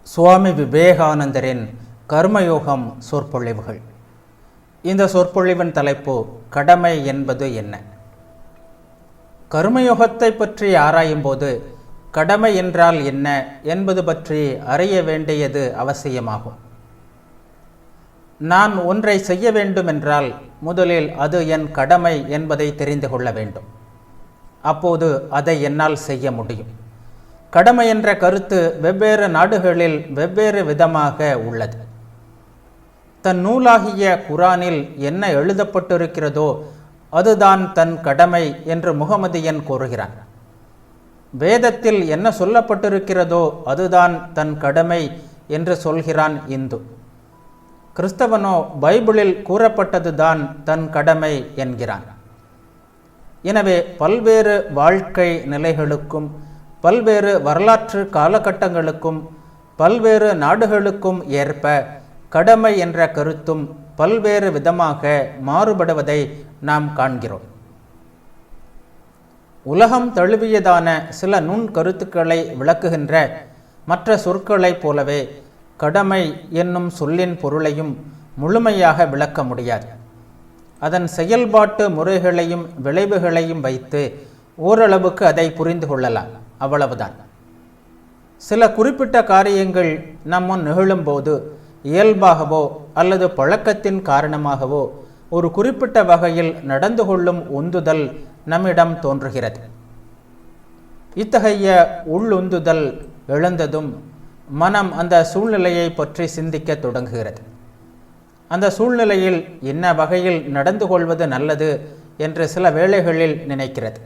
சுவாமி விவேகானந்தரின் கர்மயோகம் சொற்பொழிவுகள். இந்த சொற்பொழிவின் தலைப்பு கடமை என்பது என்ன? கர்மயோகத்தை பற்றி ஆராயும் போது கடமை என்றால் என்ன என்பது பற்றி அறிய வேண்டியது அவசியமாகும். நான் ஒன்றை செய்ய வேண்டுமென்றால் முதலில் அது என் கடமை என்பதை தெரிந்து கொள்ள வேண்டும். அப்போது அதை என்னால் செய்ய முடியும். கடமை என்ற கருத்து வெவ்வேறு நாடுகளில் வெவ்வேறு விதமாக உள்ளது. தன் நூலாகிய குரானில் என்ன எழுதப்பட்டிருக்கிறதோ அதுதான் தன் கடமை என்று முகமதியன் கூறுகிறான். வேதத்தில் என்ன சொல்லப்பட்டிருக்கிறதோ அதுதான் தன் கடமை என்று சொல்கிறான் இந்து. கிறிஸ்தவனோ பைபிளில் கூறப்பட்டதுதான் தன் கடமை என்கிறான். எனவே பல்வேறு வாழ்க்கை நிலைகளுக்கும் பல்வேறு வரலாற்று காலகட்டங்களுக்கும் பல்வேறு நாடுகளுக்கும் ஏற்ப கடமை என்ற கருத்தும் பல்வேறு விதமாக மாறுபடுவதை நாம் காண்கிறோம். உலகம் தழுவியதான சில நுண் கருத்துக்களை விளக்குகின்ற மற்ற சொற்களைப் போலவே கடமை என்னும் சொல்லின் பொருளையும் முழுமையாக விளக்க முடியாது. அதன் செயல்பாட்டு முறைகளையும் விளைவுகளையும் வைத்து ஓரளவுக்கு அதை புரிந்து கொள்ளலாம், அவ்வளவுதான். சில குறிப்பிட்ட காரியங்கள் நம்முன் நிகழும்போது இயல்பாகவோ அல்லது பழக்கத்தின் காரணமாகவோ ஒரு குறிப்பிட்ட வகையில் நடந்து கொள்ளும் உந்துதல் நம்மிடம் தோன்றுகிறது. இத்தகைய உள்ளுந்துதல் எழுந்ததும் மனம் அந்த சூழ்நிலையை பற்றி சிந்திக்க தொடங்குகிறது. அந்த சூழ்நிலையில் என்ன வகையில் நடந்து கொள்வது நல்லது என்று சில வேளைகளில் நினைக்கிறது.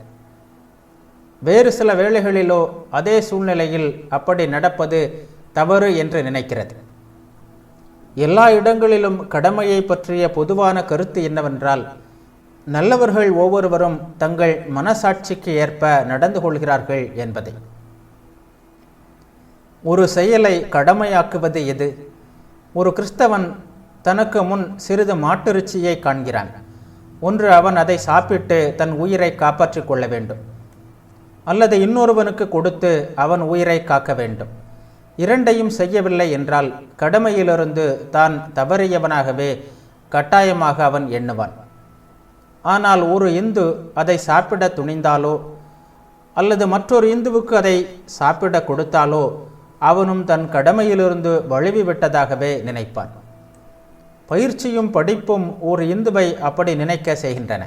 வேறு சில வேளைகளிலோ அதே சூழ்நிலையில் அப்படி நடப்பது தவறு என்று நினைக்கிறது. எல்லா இடங்களிலும் கடமையை பற்றிய பொதுவான கருத்து என்னவென்றால், நல்லவர்கள் ஒவ்வொருவரும் தங்கள் மனசாட்சிக்கு ஏற்ப நடந்து கொள்கிறார்கள் என்பதை. ஒரு செயலை கடமையாக்குவது எது? ஒரு கிறிஸ்தவன் தனக்கு முன் சிறிது மாட்டிறைச்சியை காண்கிறான். ஒன்று, அவன் அதை சாப்பிட்டு தன் உயிரை காப்பாற்றிக் கொள்ள வேண்டும், அல்லது இன்னொருவனுக்கு கொடுத்து அவன் உயிரை காக்க வேண்டும். இரண்டையும் செய்யவில்லை என்றால் கடமையிலிருந்து தான் தவறியவனாகவே கட்டாயமாக அவன் எண்ணுவான். ஆனால் ஒரு இந்து அதை சாப்பிட துணிந்தாலோ அல்லது மற்றொரு இந்துவுக்கு அதை சாப்பிட கொடுத்தாலோ அவனும் தன் கடமையிலிருந்து வழுவிவிட்டதாகவே நினைப்பான். பயிற்சியும் படிப்பும் ஒரு இந்துவை அப்படி நினைக்க செய்கின்றன.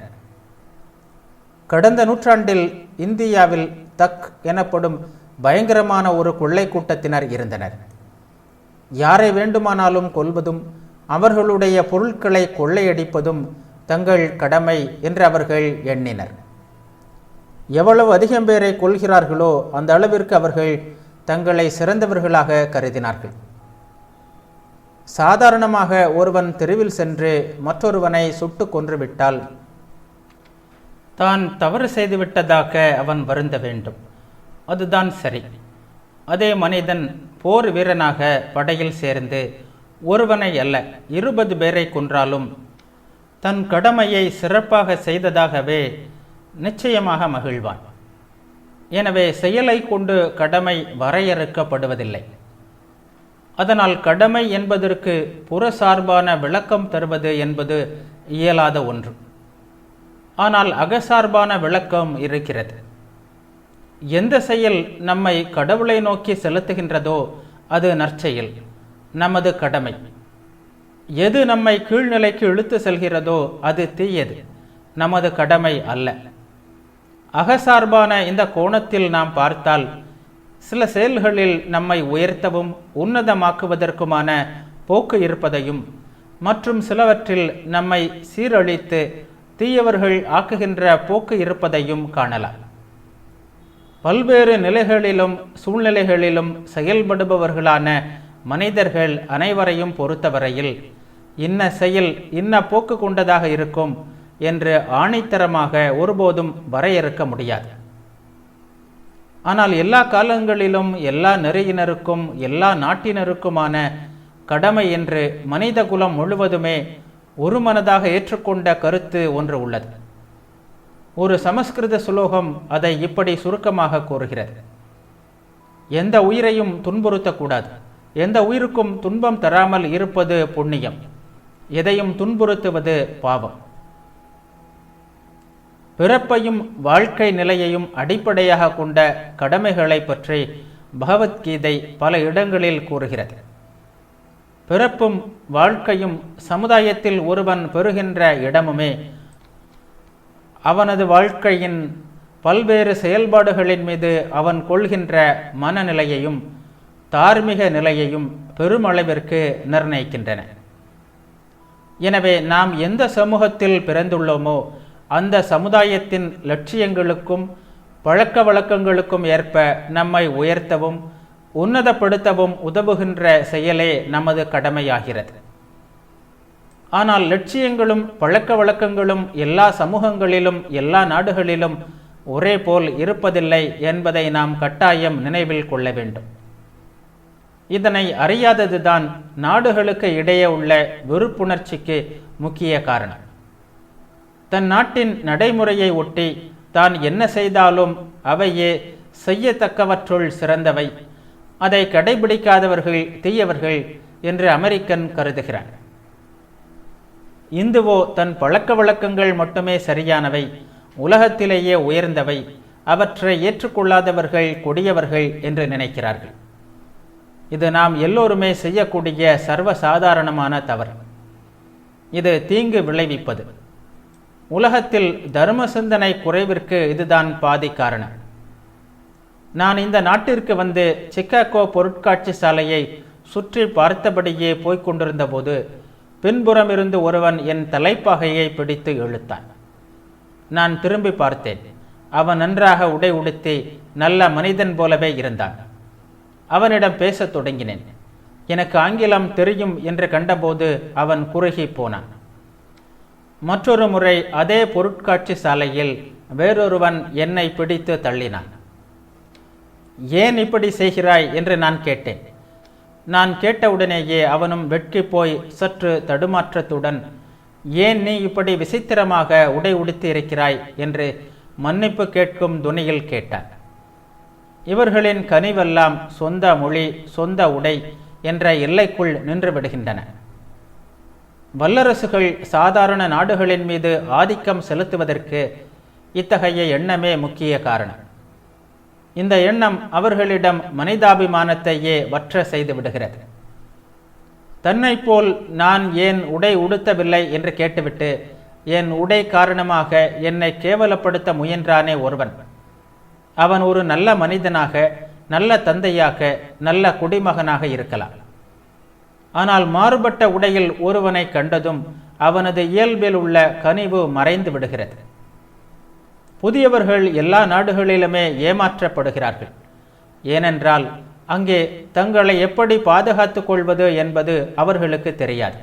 கடந்த நூற்றாண்டில் இந்தியாவில் தக் எனப்படும் பயங்கரமான ஒரு கொள்ளை கூட்டத்தினர் இருந்தனர். யாரை வேண்டுமானாலும் கொல்வதும் அவர்களுடைய பொருட்களை கொள்ளையடிப்பதும் தங்கள் கடமை என்று அவர்கள் எண்ணினர். எவ்வளவு அதிகம் பேரை கொள்கிறார்களோ அந்த அளவிற்கு அவர்கள் தங்களை சிறந்தவர்களாக கருதினார்கள். சாதாரணமாக ஒருவன் தெருவில் சென்று மற்றொருவனை சுட்டு கொன்றுவிட்டால் தான் தவறு செய்துவிட்டதாக அவன் வருந்த வேண்டும். அதுதான் சரி. அதே மனிதன் போர் வீரனாக படையில் சேர்ந்து ஒருவனை அல்ல 20 பேரை கொன்றாலும் தன் கடமையை சிறப்பாக செய்ததாகவே நிச்சயமாக மகிழ்வான். எனவே செயலை கொண்டு கடமை வரையறுக்கப்படுவதில்லை. அதனால் கடமை என்பதற்கு புறசார்பான விளக்கம் தருவது என்பது இயலாத ஒன்று. ஆனால் அகசார்பான விளக்கம் இருக்கிறது. எந்த செயல் நம்மை கடவுளை நோக்கி செலுத்துகின்றதோ அது நற்செயல், நமது கடமை. எது நம்மை கீழ்நிலைக்கு இழுத்து செல்கிறதோ அது தீயது, நமது கடமை அல்ல. அகசார்பான இந்த கோணத்தில் நாம் பார்த்தால் சில செயல்களில் நம்மை உயர்த்தவும் உன்னதமாக்குவதற்குமான போக்கு இருப்பதையும் மற்றும் சிலவற்றில் நம்மை சீரழித்து தீயவர்கள் ஆக்குகின்ற போக்கு இருப்பதையும் காணலாம். பல்வேறு நிலைகளிலும் சூழ்நிலைகளிலும் செயல்படுபவர்களான மனிதர்கள் அனைவரையும் பொறுத்தவரையில் இன்ன செயல் இன்ன போக்கு கொண்டதாக இருக்கும் என்று ஆணித்தரமாக ஒருபோதும் வரையறுக்க முடியாது. ஆனால் எல்லா காலங்களிலும் எல்லா நெறியினருக்கும் எல்லா நாட்டினருக்குமான கடமை என்று மனித குலம் முழுவதுமே ஒரு மனதாக ஏற்றுக்கொண்ட கருத்து ஒன்று உள்ளது. ஒரு சமஸ்கிருத சுலோகம் அதை இப்படி சுருக்கமாக கூறுகிறது: எந்த உயிரையும் துன்புறுத்தக்கூடாது, எந்த உயிருக்கும் துன்பம் தராமல் இருப்பது புண்ணியம், எதையும் துன்புறுத்துவது பாவம். பிறப்பையும் வாழ்க்கை நிலையையும் அடிப்படையாக கொண்ட கடமைகளை பற்றி பகவத்கீதை பல இடங்களில் கூறுகிறது. பிறப்பும் வாழ்க்கையும் சமுதாயத்தில் ஒருவன் பெறுகின்ற இடமுமே அவனது வாழ்க்கையின் பல்வேறு செயல்பாடுகளின் மீது அவன் கொள்கின்ற மனநிலையையும் தார்மீக நிலையையும் பெருமளவிற்கு நிர்ணயிக்கின்றன. எனவே நாம் எந்த சமூகத்தில் பிறந்துள்ளோமோ அந்த சமுதாயத்தின் லட்சியங்களுக்கும் பழக்க வழக்கங்களுக்கும் ஏற்ப நம்மை உயர்த்தவும் உன்னதப்படுத்தவும் உதவுகின்ற செயலே நமது கடமையாகிறது. ஆனால் லட்சியங்களும் பழக்க வழக்கங்களும் எல்லா சமூகங்களிலும் எல்லா நாடுகளிலும் ஒரே போல் இருப்பதில்லை என்பதை நாம் கட்டாயம் நினைவில் கொள்ள வேண்டும். இதனை அறியாததுதான் நாடுகளுக்கு இடையே உள்ள வெறுப்புணர்ச்சிக்கு முக்கிய காரணம். தன் நாட்டின் நடைமுறையை ஒட்டி தான் என்ன செய்தாலும் அவையே செய்யத்தக்கவற்றுள் சிறந்தவை, அதை கடைபிடிக்காதவர்கள் தீயவர்கள் என்று அமெரிக்கன் கருதுகிறார். இந்துவோ தன் பழக்க வழக்கங்கள் மட்டுமே சரியானவை, உலகத்திலேயே உயர்ந்தவை, அவற்றை ஏற்றுக்கொள்ளாதவர்கள் கொடியவர்கள் என்று நினைக்கிறார்கள். இது நாம் எல்லோருமே செய்யக்கூடிய சர்வசாதாரணமான தவறு. இது தீங்கு விளைவிப்பது. உலகத்தில் தர்ம சிந்தனை குறைவிற்கு இதுதான் பாதி காரணம். நான் இந்த நாட்டிற்கு வந்து சிக்காகோ பொருட்காட்சி சாலையை சுற்றி பார்த்தபடியே போய்கொண்டிருந்த போது பின்புறமிருந்து ஒருவன் என் தலைப்பாகையை பிடித்து இழுத்தான். நான் திரும்பி பார்த்தேன். அவன் நன்றாக உடை உடுத்தி நல்ல மனிதன் போலவே இருந்தான். அவனிடம் பேசத் தொடங்கினேன். எனக்கு ஆங்கிலம் தெரியும் என்று கண்டபோது அவன் குறுகி போனான். மற்றொரு முறை அதே பொருட்காட்சி சாலையில் வேறொருவன் என்னை பிடித்து தள்ளினான். ஏன் இப்படி செய்கிறாய் என்று நான் கேட்டேன். நான் கேட்டவுடனேயே அவனும் வெட்கி போய் சற்று தடுமாற்றத்துடன், ஏன் நீ இப்படி விசித்திரமாக உடை உடுத்தி இருக்கிறாய் என்று மன்னிப்பு கேட்கும் துணியில் கேட்டான். இவர்களின் கனிவெல்லாம் சொந்த மொழி சொந்த உடை என்ற எல்லைக்குள் நின்று விடுகின்றன. வல்லரசுகள் சாதாரண நாடுகளின் மீது ஆதிக்கம் செலுத்துவதற்கு இத்தகைய எண்ணமே முக்கிய காரணம். இந்த எண்ணம் அவர்களிடம் மனிதாபிமானத்தையே வற்ற செய்து விடுகிறது. தன்னை போல் நான் ஏன் உடை உடுத்தவில்லை என்று கேட்டுவிட்டு என் உடை காரணமாக என்னை கேவலப்படுத்த முயன்றானே ஒருவன், அவன் ஒரு நல்ல மனிதனாக, நல்ல தந்தையாக, நல்ல குடிமகனாக இருக்கலாம். ஆனால் மாறுபட்ட உடையில் ஒருவனை கண்டதும் அவனது இயல்பில் உள்ள கனிவு மறைந்து விடுகிறது. புதியவர்கள் எல்லா நாடுகளிலுமே ஏமாற்றப்படுகிறார்கள். ஏனென்றால் அங்கே தங்களை எப்படி பாதுகாத்துக் கொள்வது என்பது அவர்களுக்கு தெரியாது.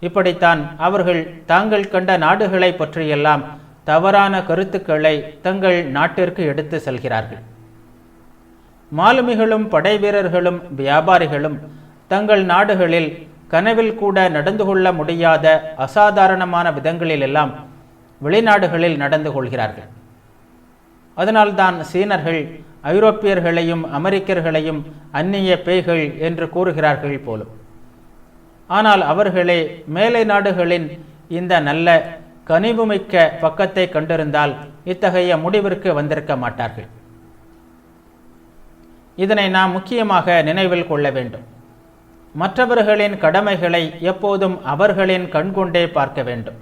இப்படித்தான் அவர்கள் தாங்கள் கண்ட நாடுகளை பற்றியெல்லாம் தவறான கருத்துக்களை தங்கள் நாட்டிற்கு எடுத்து செல்கிறார்கள். மாலுமிகளும் படை வீரர்களும் வியாபாரிகளும் தங்கள் நாடுகளில் கனவில் கூட நடந்து கொள்ள முடியாத அசாதாரணமான விதங்களிலெல்லாம் வெளிநாடுகளில் நடந்து கொள்கிறார்கள். அதனால்தான் சீனர்கள் ஐரோப்பியர்களையும் அமெரிக்கர்களையும் அந்நிய பேய்கள் என்று கூறுகிறார்கள் போலும். ஆனால் அவர்களே மேலை நாடுகளின் இந்த நல்ல கனிவுமிக்க பக்கத்தை கண்டிருந்தால் இத்தகைய முடிவிற்கு வந்திருக்க மாட்டார்கள். இதனை நாம் முக்கியமாக நினைவில் கொள்ள வேண்டும். மற்றவர்களின் கடமைகளை எப்போதும் அவர்களின் கண்கொண்டே பார்க்க வேண்டும்.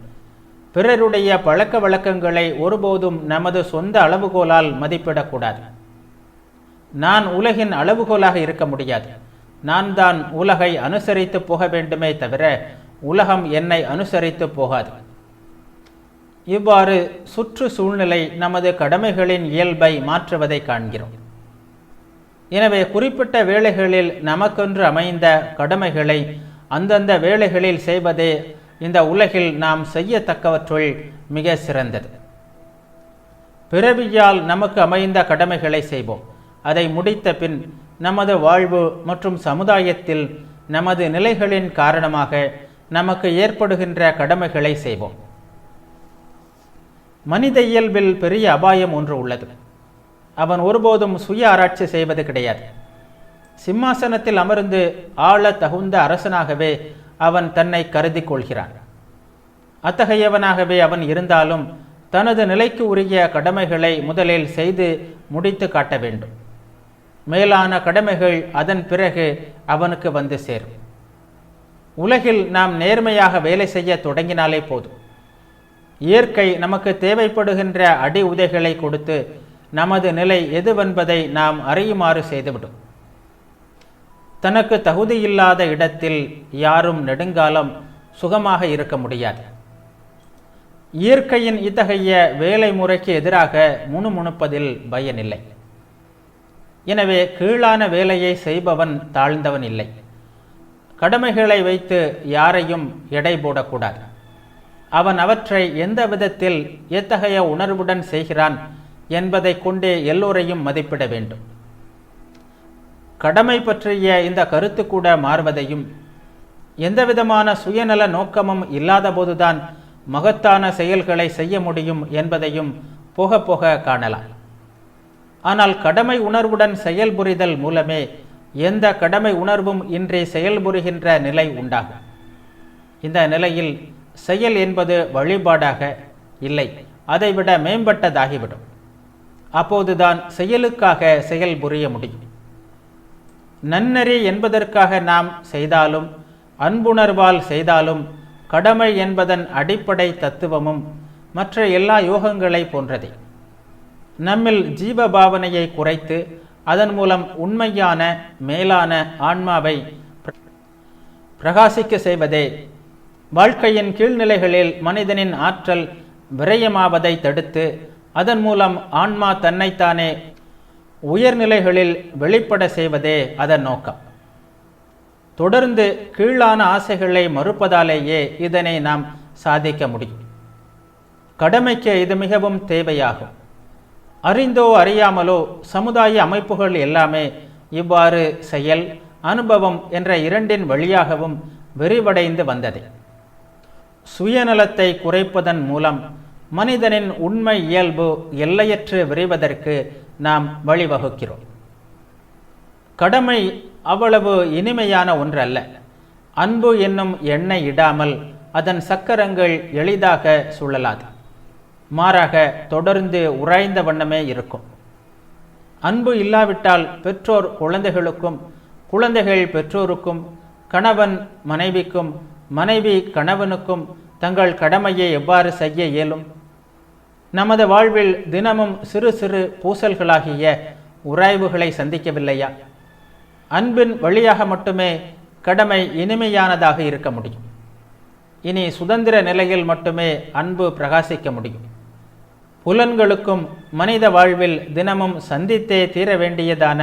பிறருடைய பழக்க வழக்கங்களை ஒருபோதும் நமது சொந்த அளவுகோலால் மதிப்பிடக்கூடாது. நான் உலகின் அளவுகோலாக இருக்க முடியாது. நான் தான் உலகை அனுசரித்து போக வேண்டுமே தவிர உலகம் என்னை அனுசரித்து போகாது. இவ்வாறு சுற்று சூழ்நிலை நமது கடமைகளின் இயல்பை மாற்றுவதை காண்கிறோம். எனவே குறிப்பிட்ட வேளைகளில் நமக்கென்று அமைந்த கடமைகளை அந்தந்த வேளைகளில் செய்வதே இந்த உலகில் நாம் செய்யத்தக்கவற்றுள் மிக சிறந்தது. பிறவியால் நமக்கு அமைந்த கடமைகளை செய்வோம். அதை முடித்த பின் நமது வாழ்வு மற்றும் சமுதாயத்தில் நமது நிலைகளின் காரணமாக நமக்கு ஏற்படுகின்ற கடமைகளை செய்வோம். மனித இயல்பில் பெரிய அபாயம் ஒன்று உள்ளது. அவன் ஒருபோதும் சுய ஆராய்ச்சி செய்வது கிடையாது. சிம்மாசனத்தில் அமர்ந்து ஆள தகுந்த அரசனாகவே அவன் தன்னை கருதி கொள்கிறான். அத்தகையவனாகவே அவன் இருந்தாலும் தனது நிலைக்கு உரிய கடமைகளை முதலில் செய்து முடித்து காட்ட வேண்டும். மேலான கடமைகள் அதன் பிறகு அவனுக்கு வந்து சேரும். உலகில் நாம் நேர்மையாக வேலை செய்ய தொடங்கினாலே போதும். இயற்கை நமக்கு தேவைப்படுகின்ற அடி உதைகளை கொடுத்து நமது நிலை எதுவென்பதை நாம் அறியுமாறு செய்துவிடும். தனக்கு தகுதியில்லாத இடத்தில் யாரும் நெடுங்காலம் சுகமாக இருக்க முடியாது. இயற்கையின் இத்தகைய வேலை முறைக்கு எதிராக முணுமுணுப்பதில் பயனில்லை. எனவே கீழான வேலையை செய்பவன் தாழ்ந்தவன் இல்லை. கடமைகளை வைத்து யாரையும் எடை போடக்கூடாது. அவன் அவற்றை எந்த விதத்தில் எத்தகைய உணர்வுடன் செய்கிறான் என்பதை கொண்டே எல்லோரையும் மதிப்பிட வேண்டும். கடமை பற்றிய இந்த கருத்து கூட மாறுவதையும், எந்தவிதமான சுயநல நோக்கமும் இல்லாத போதுதான் மகத்தான செயல்களை செய்ய முடியும் என்பதையும் போக போக காணலாம். ஆனால் கடமை உணர்வுடன் செயல்புரிதல் மூலமே எந்த கடமை உணர்வும் இன்றி செயல்புரிகின்ற நிலை உண்டாகும். இந்த நிலையில் செயல் என்பது வழிபாடாக இல்லை, அதைவிட மேம்பட்டதாகிவிடும். அப்போதுதான் செயலுக்காக செயல் புரிய முடியும். நன்னெறி என்பதற்காக நாம் செய்தாலும் அன்புணர்வால் செய்தாலும் கடமை என்பதன் அடிப்படை தத்துவமும் மற்ற எல்லா யோகங்களை போன்றதே. நம்மில் ஜீவ பாவனையை குறைத்து அதன் மூலம் உண்மையான மேலான ஆன்மாவை பிரகாசிக்க செய்வதே வாழ்க்கையின் கீழ்நிலைகளில் மனிதனின் ஆற்றல் விரயமாவதை தடுத்து அதன் மூலம் ஆன்மா தன்னைத்தானே உயர்நிலைகளில் வெளிப்பட செய்வதே அதன் நோக்கம். தொடர்ந்து கீழான ஆசைகளை மறுப்பதாலேயே இதனை நாம் சாதிக்க முடியும். கடமைக்கு இது மிகவும் தேவையாகும். அறிந்தோ அறியாமலோ சமுதாய அமைப்புகள் எல்லாமே இவ்வாறு செயல், அனுபவம் என்ற இரண்டின் வழியாகவும் விரிவடைந்து வந்தது. சுயநலத்தை குறைப்பதன் மூலம் மனிதனின் உண்மை இயல்பு எல்லையற்று விரைவதற்கு நாம் வழிவகுக்கிறோம். கடமை அவ்வளவு இனிமையான ஒன்றல்ல. அன்பு என்னும் எண்ணெய் இடாமல் அதன் சக்கரங்கள் எளிதாக சுழலாது. மாறாக தொடர்ந்து உராய்ந்த வண்ணமே இருக்கும். அன்பு இல்லாவிட்டால் பெற்றோர் குழந்தைகளுக்கும், குழந்தைகள் பெற்றோருக்கும், கணவன் மனைவிக்கும், மனைவி கணவனுக்கும் தங்கள் கடமையை எவ்வாறு செய்ய இயலும்? நமது வாழ்வில் தினமும் சிறு சிறு பூசல்களாகிய உராய்வுகளை சந்திக்கவில்லையா? அன்பின் வழியாக மட்டுமே கடமை இனிமையானதாக இருக்க முடியும். இனி சுதந்திர நிலையில் மட்டுமே அன்பு பிரகாசிக்க முடியும். புலன்களுக்கும் மனித வாழ்வில் தினமும் சந்தித்தே தீர வேண்டியதான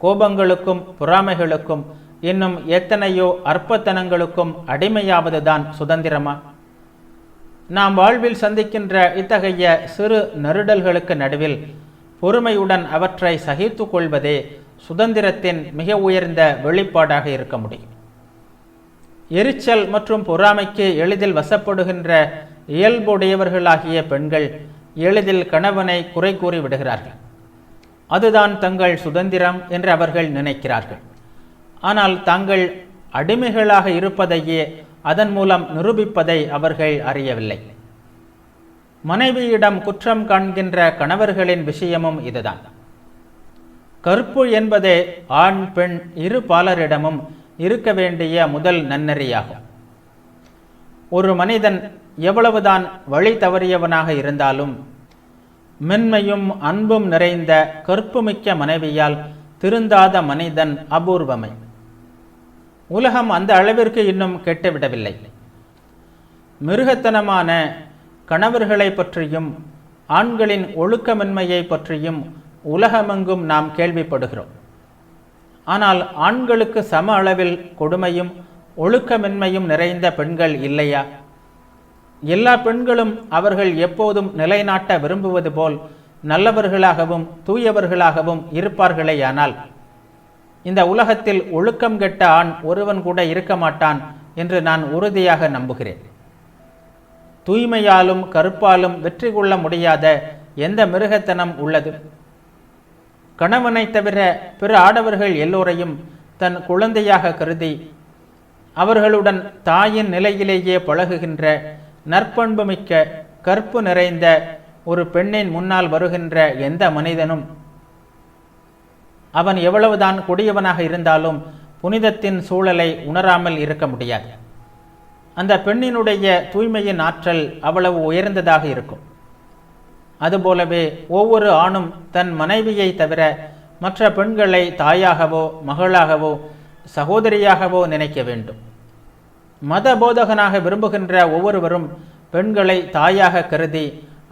கோபங்களுக்கும் பொறாமைகளுக்கும் இன்னும் எத்தனையோ அற்பத்தனங்களுக்கும் அடிமையாவதுதான் சுதந்திரமா? நாம் வாழ்வில் சந்திக்கின்ற இத்தகைய சிறு நெருடல்களுக்கு நடுவில் பொறுமையுடன் அவற்றை சகித்து கொள்வதே சுதந்திரத்தின் மிக உயர்ந்த வெளிப்பாடாக இருக்க முடியும். எரிச்சல் மற்றும் பொறாமைக்கு எளிதில் வசப்படுகின்ற இயல்புடையவர்களாகிய பெண்கள் எளிதில் கணவனை குறை கூறி விடுகிறார்கள். அதுதான் தங்கள் சுதந்திரம் என்று அவர்கள் நினைக்கிறார்கள். ஆனால் தாங்கள் அடிமைகளாக இருப்பதையே அதன் மூலம் நிரூபிப்பதை அவர்கள் அறியவில்லை. மனைவியிடம் குற்றம் காண்கின்ற கணவர்களின் விஷயமும் இதுதான். கற்பு என்பதே ஆண் பெண் இரு பாலரிடமும் இருக்க வேண்டிய முதல் நன்னெறியாகும். ஒரு மனிதன் எவ்வளவுதான் வழி தவறியவனாக இருந்தாலும் மென்மையும் அன்பும் நிறைந்த கற்புமிக்க மனைவியால் திருந்தாத மனிதன் அபூர்வமை. உலகம் அந்த அளவிற்கு இன்னும் கெட்டுவிடவில்லை. மிருகத்தனமான கணவர்களை பற்றியும் ஆண்களின் ஒழுக்கமின்மையை பற்றியும் உலகமெங்கும் நாம் கேள்விப்படுகிறோம். ஆனால் ஆண்களுக்கு சம அளவில் கொடுமையும் ஒழுக்கமின்மையும் நிறைந்த பெண்கள் இல்லையா? எல்லா பெண்களும் அவர்கள் எப்போதும் நிலைநாட்ட விரும்புவது போல் நல்லவர்களாகவும் தூயவர்களாகவும் இருப்பார்களேயானால் இந்த உலகத்தில் ஒழுக்கம் கெட்ட ஆண் ஒருவன் கூட இருக்க மாட்டான் என்று நான் உறுதியாக நம்புகிறேன். தூய்மையாலும் கருப்பாலும் வெற்றி கொள்ள முடியாத எந்த மிருகத்தனம் உள்ளது? கணவனை தவிர பிற ஆடவர்கள் எல்லோரையும் தன் குழந்தையாக கருதி அவர்களுடன் தாயின் நிலையிலேயே பழகுகின்ற நற்பண்பு மிக்க கற்பு நிறைந்த ஒரு பெண்ணின் முன்னால் வருகின்ற எந்த மனிதனும் அவன் எவ்வளவுதான் கொடியவனாக இருந்தாலும் புனிதத்தின் சூழலை உணராமல் இருக்க முடியாது. அந்த பெண்ணினுடைய தூய்மையின் ஆற்றல் அவ்வளவு உயர்ந்ததாக இருக்கும். அதுபோலவே ஒவ்வொரு ஆணும் தன் மனைவியை தவிர மற்ற பெண்களை தாயாகவோ மகளாகவோ சகோதரியாகவோ நினைக்க வேண்டும். மத போதகனாக விரும்புகின்ற ஒவ்வொருவரும் பெண்களை தாயாக கருதி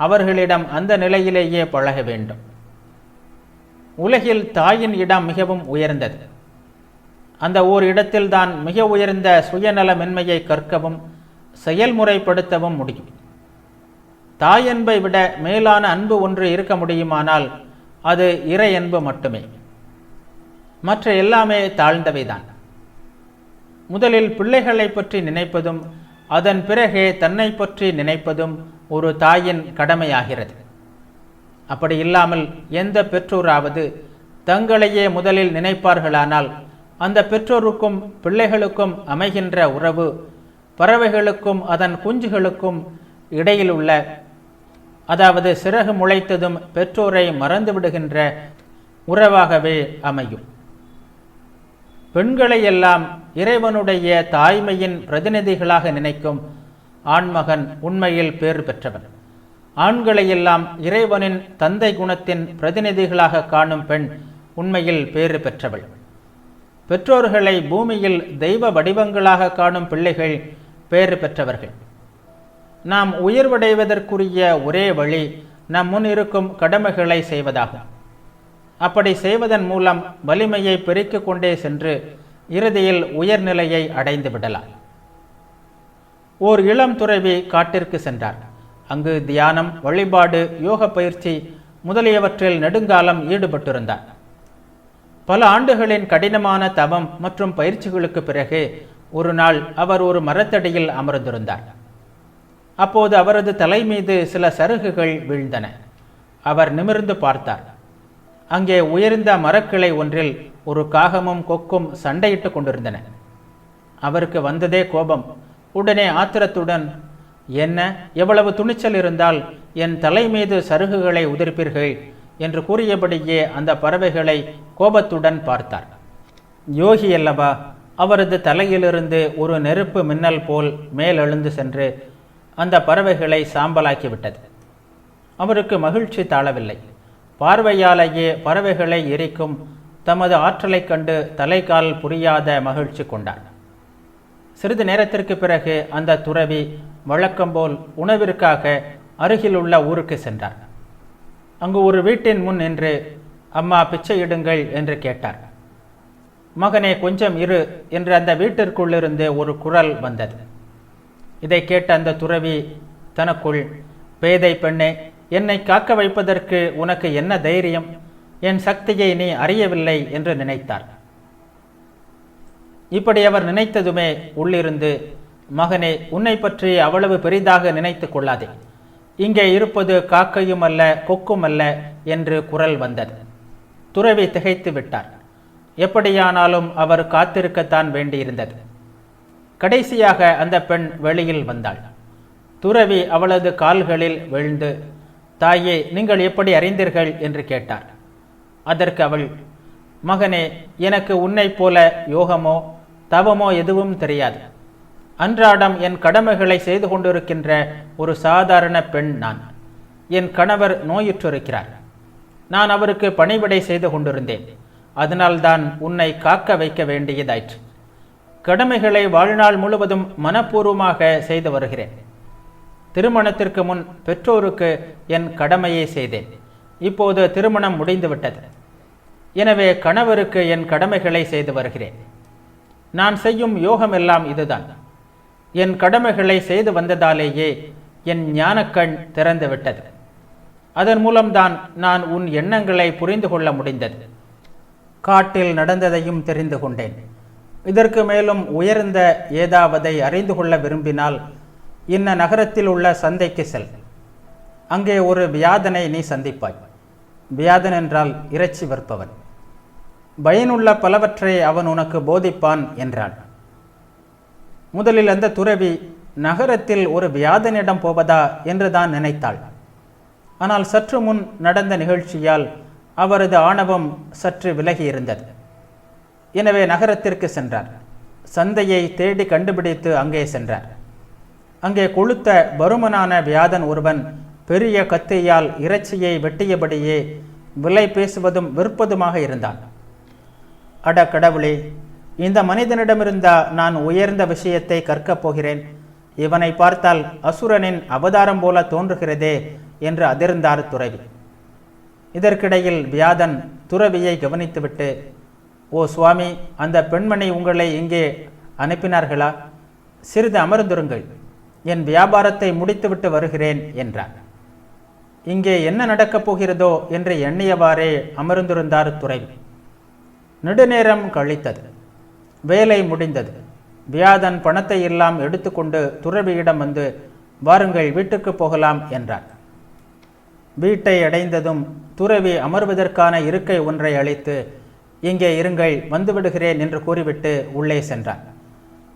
அவர்களிடம் அந்த நிலையிலேயே பழக வேண்டும். உலகில் தாயின் இடம் மிகவும் உயர்ந்தது. அந்த ஓர் இடத்தில்தான் மிக உயர்ந்த சுயநலமின்மையை கற்கவும் செயல்முறைப்படுத்தவும் முடியும். தாயன்பை விட மேலான அன்பு ஒன்று இருக்க முடியுமானால் அது இறை அன்பு மட்டுமே. மற்ற எல்லாமே தாழ்ந்தவைதான். முதலில் பிள்ளைகளை பற்றி நினைப்பதும் அதன் பிறகே தன்னை பற்றி நினைப்பதும் ஒரு தாயின் கடமையாகிறது. அப்படி இல்லாமல் எந்த பெற்றோராவது தங்களையே முதலில் நினைப்பார்களானால் அந்த பெற்றோருக்கும் பிள்ளைகளுக்கும் அமைகின்ற உறவு பறவைகளுக்கும் அதன் குஞ்சுகளுக்கும் இடையிலுள்ள, அதாவது சிறகு முளைத்ததும் பெற்றோரை மறந்துவிடுகின்ற உறவாகவே அமையும். பெண்களை எல்லாம் இறைவனுடைய தாய்மையின் பிரதிநிதிகளாக நினைக்கும் ஆண்மகன் உண்மையில் பேறு பெற்றவன். ஆண்களையெல்லாம் இறைவனின் தந்தை குணத்தின் பிரதிநிதிகளாக காணும் பெண் உண்மையில் பேறு பெற்றவள். பெற்றோர்களை பூமியில் தெய்வ வடிவங்களாக காணும் பிள்ளைகள் பேறு பெற்றவர்கள். நாம் உயர்வடைவதற்குரிய ஒரே வழி நம் முன் இருக்கும் கடமைகளை செய்வதாகும். அப்படி செய்வதன் மூலம் வலிமையை பெருக்கிக் கொண்டே சென்று இறுதியில் உயர்நிலையை அடைந்து விடலாம். ஓர் இளம் துறவி காட்டிற்கு சென்றார். அங்கு தியானம், வழிபாடு, யோக பயிற்சி முதலியவற்றில் நெடுங்காலம் ஈடுபட்டிருந்தார். பல ஆண்டுகளின் கடினமான தவம் மற்றும் பயிற்சிகளுக்கு பிறகு ஒரு நாள் அவர் ஒரு மரத்தடியில் அமர்ந்திருந்தார். அப்போது அவரது தலை மீது சில சருகுகள் வீழ்ந்தன. அவர் நிமிர்ந்து பார்த்தார். அங்கே உயர்ந்த மரக்கிளை ஒன்றில் ஒரு காகமும் கொக்கும் சண்டையிட்டு கொண்டிருந்தன. அவருக்கு வந்ததே கோபம். உடனே ஆத்திரத்துடன், என்ன, எவ்வளவு துணிச்சல் இருந்தால் என் தலை மீது சருகுகளை உதிர்ப்பீர்கள் என்று கூறியபடியே அந்த பறவைகளை கோபத்துடன் பார்த்தார். யோகி அல்லவா, அவரது தலையிலிருந்து ஒரு நெருப்பு மின்னல் போல் மேலெழுந்து சென்று அந்த பறவைகளை சாம்பலாக்கிவிட்டது. அவருக்கு மகிழ்ச்சி தாழவில்லை. பார்வையாலேயே பறவைகளை எரிக்கும் தமது ஆற்றலை கண்டு தலைகால் புரியாத மகிழ்ச்சி கொண்டார். சிறிது நேரத்திற்கு பிறகு அந்த துறவி வழக்கம்போல் உணவிற்காக அருகிலுள்ள ஊருக்கு சென்றார். அங்கு ஒரு வீட்டின் முன் நின்று, அம்மா பிச்சையிடுங்கள் என்று கேட்டார். மகனே, கொஞ்சம் இரு என்று அந்த வீட்டிற்குள்ளிருந்து ஒரு குரல் வந்தது. இதை கேட்ட அந்த துறவி தனக்குள், பேதை பெண்ணே, என்னை காக்க வைப்பதற்கு உனக்கு என்ன தைரியம்? என் சக்தியை நீ அறியவில்லை என்று நினைத்தார். இப்படி அவர் நினைத்ததுமே உள்ளிருந்து, மகனே, உன்னை பற்றி அவ்வளவு பெரிதாக நினைத்து கொள்ளாதே. இங்கே இருப்பது காக்கையும் அல்ல, கொக்கும் அல்ல என்று குரல் வந்தது. துறவி திகைத்து விட்டார். எப்படியானாலும் அவர் காத்திருக்கத்தான் வேண்டியிருந்தது. கடைசியாக அந்த பெண் வெளியில் வந்தாள். துறவி அவளது கால்களில் விழுந்து, தாயே, நீங்கள் எப்படி அறிந்தீர்கள் என்று கேட்டார். அதற்கு அவள், மகனே, எனக்கு உன்னை போல யோகமோ தவமோ எதுவும் தெரியாது. அன்றாடம் என் கடமைகளை செய்து கொண்டிருக்கின்ற ஒரு சாதாரண பெண் நான். என் கணவர் நோயுற்றிருக்கிறார். நான் அவருக்கு பணிவிடை செய்து கொண்டிருந்தேன். அதனால்தான் உன்னை காக்க வைக்க வேண்டியதாயிற்று. கடமைகளை வாழ்நாள் முழுவதும் மனப்பூர்வமாக செய்து வருகிறேன். திருமணத்திற்கு முன் பெற்றோருக்கு என் கடமையை செய்தேன். இப்போது திருமணம் முடிந்துவிட்டது. எனவே கணவருக்கு என் கடமைகளை செய்து வருகிறேன். நான் செய்யும் யோகமெல்லாம் இதுதான். என் கடமைகளை செய்து வந்ததாலேயே என் ஞானக்கண் திறந்து விட்டது. அதன் மூலம்தான் நான் உன் எண்ணங்களை புரிந்து கொள்ள முடிந்தது. காட்டில் நடந்ததையும் தெரிந்து கொண்டேன். இதற்கு மேலும் உயர்ந்த ஏதாவதை அறிந்து கொள்ள விரும்பினால் இன்ன நகரத்தில் உள்ள சந்தைக்கு செல். அங்கே ஒரு வியாதனை நீ சந்திப்பாய். வியாதன் என்றால் இறைச்சி விற்பவன். பயனுள்ள பலவற்றை அவன் உனக்கு போதிப்பான் என்றாள். முதலில் அந்த துறவி நகரத்தில் ஒரு வியாதனிடம் போவதா என்று தான் நினைத்தாள். ஆனால் சற்று முன் நடந்த நிகழ்ச்சியால் அவரது ஆணவம் சற்று விலகி இருந்தது. எனவே நகரத்திற்கு சென்றார். சந்தையை தேடி கண்டுபிடித்து அங்கே சென்றார். அங்கே கொளுத்த பருமனான வியாதன் ஒருவன் பெரிய கத்தியால் இறைச்சியை வெட்டியபடியே விலை பேசுவதும் விற்பதுமாக இருந்தான். அட கடவுளே, இந்த மனிதனிடமிருந்தா நான் உயர்ந்த விஷயத்தை கற்கப் போகிறேன்? இவனை பார்த்தால் அசுரனின் அவதாரம் போல தோன்றுகிறதே என்று அதிர்ந்தார் துறவி. இதற்கிடையில் வியாதன் துறவியை கவனித்துவிட்டு, ஓ சுவாமி, அந்த பெண்மணி உங்களை இங்கே அனுப்பினார்களா? சிறிது அமர்ந்திருங்கள், என் வியாபாரத்தை முடித்துவிட்டு வருகிறேன் என்றார். இங்கே என்ன நடக்கப் போகிறதோ என்று எண்ணியவாறே அமர்ந்திருந்தார் துறவி. நெடுநேரம் கழித்தது. வேலை முடிந்தது. வியாதன் பணத்தை எல்லாம் எடுத்துக்கொண்டு துறவியிடம் வந்து, வாருங்கள், வீட்டுக்கு போகலாம் என்றார். வீட்டை அடைந்ததும் துறவி அமர்வதற்கான இருக்கை ஒன்றை அளித்து, இங்கே இருங்கள், வந்துவிடுகிறேன் என்று கூறிவிட்டு உள்ளே சென்றார்.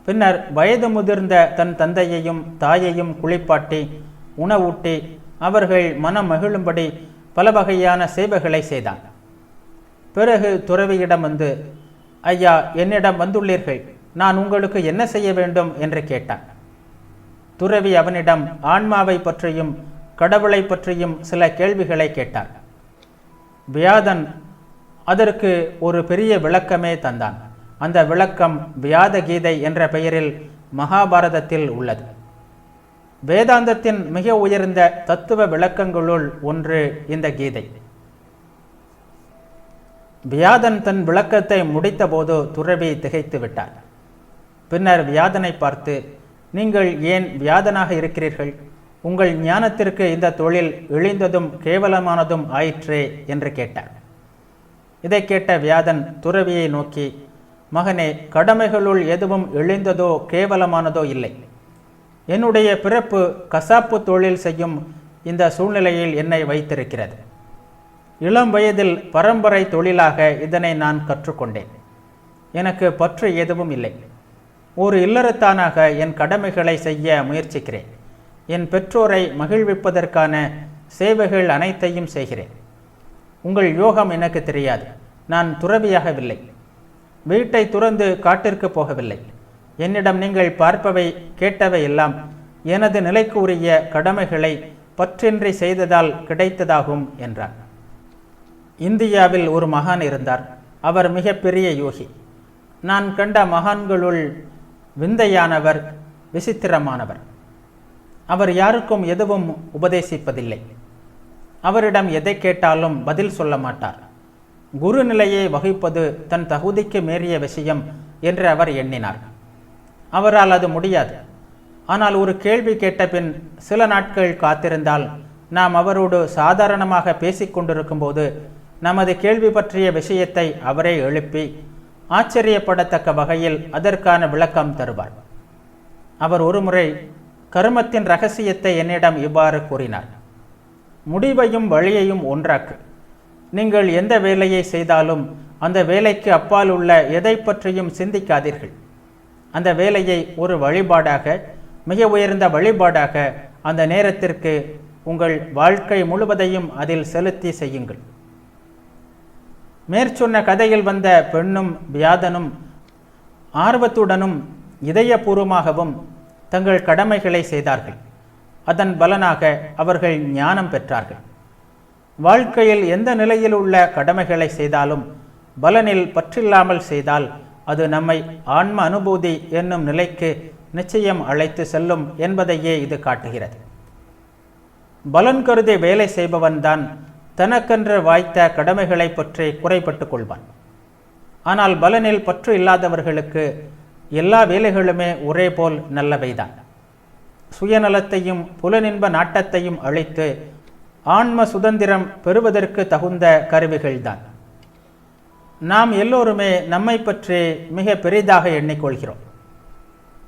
பின்னர் வயது முதிர்ந்த தன் தந்தையையும் தாயையும் குளிப்பாட்டி உணவூட்டி அவர்கள் மனம் மகிழும்படி பல வகையான சேவைகளை செய்தான். பிறகு துறவியிடம் வந்து, ஐயா, என்னிடம் வந்துள்ளீர்கள், நான் உங்களுக்கு என்ன செய்ய வேண்டும் என்று கேட்டான். துறவி அவனிடம் ஆன்மாவை பற்றியும் கடவுளை பற்றியும் சில கேள்விகளை கேட்டார். வியாதன் அதற்கு ஒரு பெரிய விளக்கமே தந்தான். அந்த விளக்கம் வியாத கீதை என்ற பெயரில் மகாபாரதத்தில் உள்ளது. வேதாந்தத்தின் மிக உயர்ந்த தத்துவ விளக்கங்களுள் ஒன்று இந்த கீதை. வியாதன் தன் விளக்கத்தை முடித்தபோது துறவி திகைத்து விட்டார். பின்னர் வியாதனை பார்த்து, நீங்கள் ஏன் வியாதனாக இருக்கிறீர்கள்? உங்கள் ஞானத்திற்கு இந்த தொழில் இழிந்ததும் கேவலமானதும் ஆயிற்றே என்று கேட்டார். இதை கேட்ட வியாதன் துறவியை நோக்கி, மகனே, கடமைகளுள் எதுவும் இழிந்ததோ கேவலமானதோ இல்லை. என்னுடைய பிறப்பு கசாப்பு தொழில் செய்யும் இந்த சூழ்நிலையில் என்னை வைத்திருக்கிறது. இளம் வயதில் பரம்பரை தொழிலாக இதனை நான் கற்றுக்கொண்டேன். எனக்கு பற்று எதுவும் இல்லை. ஒரு இல்லறத்தானாக என் கடமைகளை செய்ய முயற்சிக்கிறேன். என் பெற்றோரை மகிழ்விப்பதற்கான சேவைகள் அனைத்தையும் செய்கிறேன். உங்கள் யோகம் எனக்கு தெரியாது. நான் துறவியாகவில்லை. வீட்டை துறந்து காட்டிற்கு போகவில்லை. என்னிடம் நீங்கள் பார்ப்பவை கேட்டவை எல்லாம் எனது நிலைக்கு உரிய கடமைகளை பற்றின்றி செய்ததால் கிடைத்ததாகும் என்றார். இந்தியாவில் ஒரு மகான் இருந்தார். அவர் மிகப்பெரிய யோகி. நான் கண்ட மகான்களுள் விந்தையானவர், விசித்திரமானவர். அவர் யாருக்கும் எதுவும் உபதேசிப்பதில்லை. அவரிடம் எதை கேட்டாலும் பதில் சொல்ல மாட்டார். குரு நிலையை வகிப்பது தன் தகுதிக்கு மீறிய விஷயம் என்று அவர் எண்ணினார். அவரால் அது முடியாது. ஆனால் ஒரு கேள்வி கேட்ட பின் சில நாட்கள் காத்திருந்தால் நாம் அவரோடு சாதாரணமாக பேசிக்கொண்டிருக்கும் போது நமது கேள்வி பற்றிய விஷயத்தை அவரே எழுப்பி ஆச்சரியப்படத்தக்க வகையில் அதற்கான விளக்கம் தருவார். அவர் ஒருமுறை கர்மத்தின் இரகசியத்தை என்னிடம் இவ்வாறு கூறினார். முடிவையும் வழியையும் ஒன்றாக்கு. நீங்கள் எந்த வேலையை செய்தாலும் அந்த வேலைக்கு அப்பால் உள்ள எதை பற்றியும் சிந்திக்காதீர்கள். அந்த வேலையை ஒரு வழிபாடாக, மிக உயர்ந்த வழிபாடாக அந்த நேரத்திற்கு உங்கள் வாழ்க்கை முழுவதையும் அதில் செலுத்தி செய்யுங்கள். மேற்சொன்ன கதையில் வந்த பெண்ணும் வியாதனும் ஆர்வத்துடனும் இதயபூர்வமாகவும் தங்கள் கடமைகளை செய்தார்கள். அதன் பலனாக அவர்கள் ஞானம் பெற்றார்கள். வாழ்க்கையில் எந்த நிலையில் உள்ள கடமைகளை செய்தாலும் பலனில் பற்றில்லாமல் செய்தால் அது நம்மை ஆன்ம அனுபூதி என்னும் நிலைக்கு நிச்சயம் அழைத்து செல்லும் என்பதையே இது காட்டுகிறது. பலன் கருதி வேலை செய்பவன்தான் தனக்கென்று வாய்த்த கடமைகளை பற்றி குறைபட்டு கொள்வான். ஆனால் பலனில் பற்று இல்லாதவர்களுக்கு எல்லா வேலைகளுமே ஒரே போல் நல்லவைதான். சுயநலத்தையும் புலனின்ப நாட்டத்தையும் அழித்து ஆன்ம சுதந்திரம் பெறுவதற்கு தகுந்த கருவிகள்தான். நாம் எல்லோருமே நம்மை பற்றி மிக பெரிதாக எண்ணிக்கொள்கிறோம்.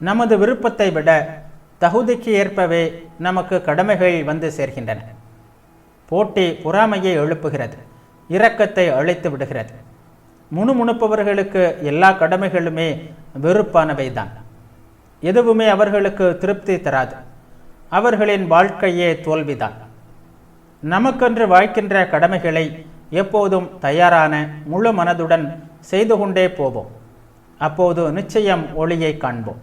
நமது விருப்பத்தை விட தகுதிக்கு ஏற்பவே நமக்கு கடமைகள் வந்து சேர்கின்றன. போட்டி பொறாமையை எழுப்புகிறது, இரக்கத்தை அழித்து விடுகிறது. முணுமுணுப்பவர்களுக்கு எல்லா கடமைகளுமே வெறுப்பானவைதான். எதுவுமே அவர்களுக்கு திருப்தி தராது. அவர்களின் வாழ்க்கையே தோல்விதான். நமக்கென்று வாய்க்கின்ற கடமைகளை எப்போதும் தயாரான முழு மனதுடன் செய்து கொண்டே போவோம். அப்போது நிச்சயம் ஒளியை காண்போம்.